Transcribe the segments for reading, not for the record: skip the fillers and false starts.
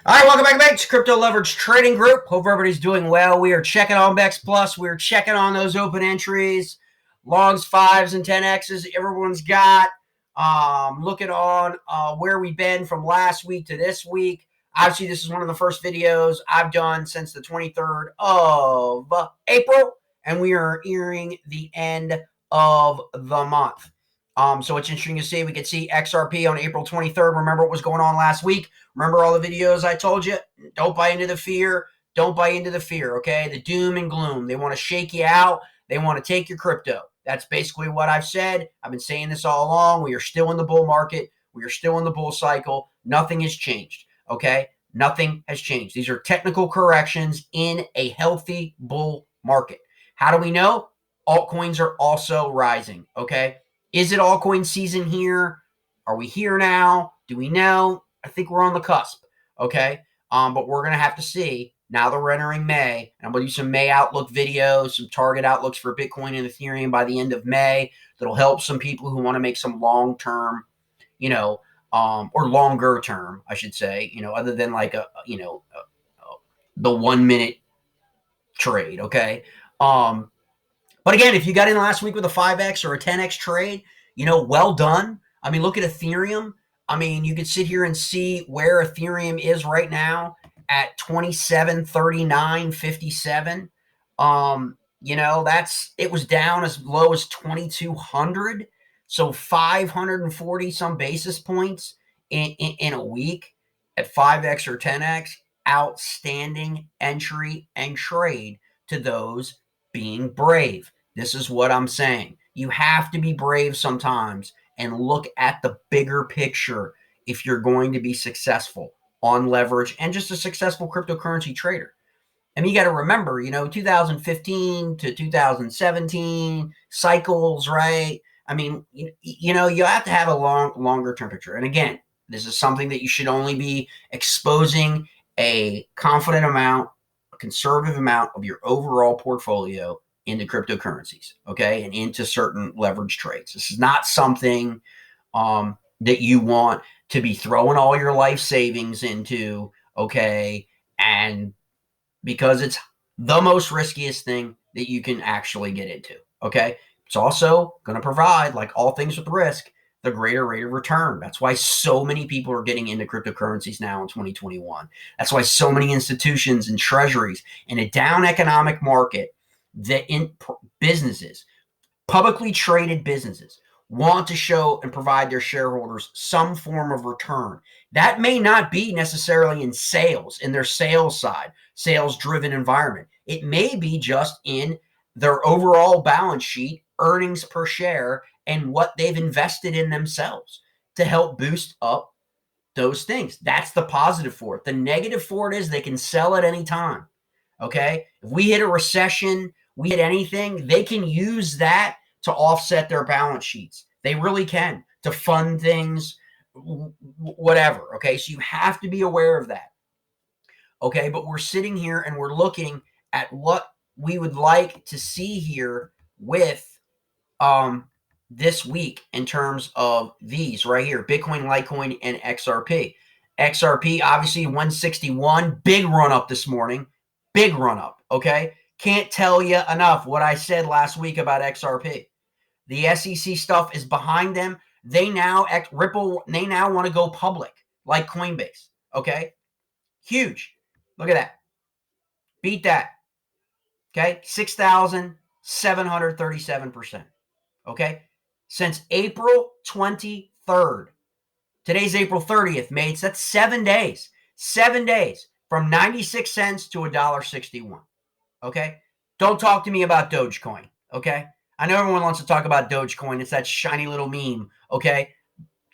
All right, welcome back to Crypto Leverage Trading Group. Hope everybody's doing well. We are checking on BexPLus. We're checking on those open entries, longs, 5s, and 10Xs everyone's got. Looking on where we've been from last week to this week. Obviously, this is one of the first videos I've done since the 23rd of April, and we are nearing the end of the month. So it's interesting to see. We could see XRP on April 23rd. Remember what was going on last week? Remember all the videos I told you? Don't buy into the fear. Don't buy into the fear, okay? The doom and gloom. They want to shake you out. They want to take your crypto. That's basically what I've said. I've been saying this all along. We are still in the bull market. We are still in the bull cycle. Nothing has changed, okay? Nothing has changed. These are technical corrections in a healthy bull market. How do we know? Altcoins are also rising, okay? Is it altcoin season here? Are we here now? Do we know? I think we're on the cusp, okay? But we're going to have to see. Now that we're entering May, and I'm going to do some May outlook videos, some target outlooks for Bitcoin and Ethereum by the end of May that'll help some people who want to make some long-term, or longer term, I should say, other than like the 1 minute trade, okay? But again, if you got in last week with a 5X or a 10X trade, well done. I mean, look at Ethereum. I mean, you could sit here and see where Ethereum is right now at 2739.57. It was down as low as 2200. So 540 some basis points in a week at 5X or 10X. Outstanding entry and trade to those being brave. This is what I'm saying. You have to be brave sometimes and look at the bigger picture if you're going to be successful on leverage and just a successful cryptocurrency trader. And you got to remember, 2015 to 2017 cycles, right? I mean, you have to have a longer term picture. And again, this is something that you should only be exposing a confident amount, a conservative amount of your overall portfolio into cryptocurrencies, okay, and into certain leverage trades. This is not something that you want to be throwing all your life savings into, okay, and because it's the most riskiest thing that you can actually get into, okay? It's also going to provide, like all things with risk, the greater rate of return. That's why so many people are getting into cryptocurrencies now in 2021. That's why so many institutions and treasuries in a down economic market that in businesses, publicly traded businesses, want to show and provide their shareholders some form of return. That may not be necessarily in sales, in their sales side, sales-driven environment. It may be just in their overall balance sheet, earnings per share, and what they've invested in themselves to help boost up those things. That's the positive for it. The negative for it is they can sell at any time, okay? If we hit a recession, we hit anything, they can use that to offset their balance sheets. They really can, to fund things, whatever, okay? So you have to be aware of that, okay? But we're sitting here and we're looking at what we would like to see here with this week in terms of these right here, Bitcoin, Litecoin, and XRP. XRP, obviously 161, big run up this morning, big run up, okay? Can't tell you enough what I said last week about XRP. The SEC stuff is behind them. They now, Ripple, they now want to go public like Coinbase, okay? Huge. Look at that. Beat that, okay? 6,737%, okay? Since April 23rd. Today's April 30th, mates. That's 7 days. 7 days from 96 cents to $1.61. Okay? Don't talk to me about Dogecoin. Okay? I know everyone wants to talk about Dogecoin. It's that shiny little meme. Okay?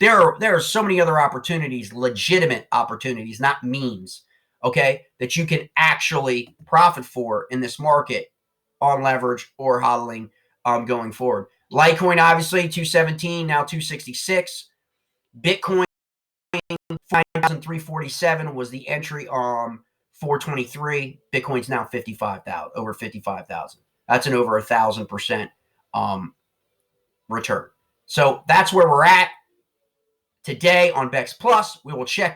There are so many other opportunities, legitimate opportunities, not memes. Okay? That you can actually profit for in this market on leverage or hodling going forward. Litecoin, obviously, 217, now 266. Bitcoin, 5,347 was the entry on 423. Bitcoin's now 55,000, over 55,000. That's an over 1,000% return. So that's where we're at today on BexPLus. We will check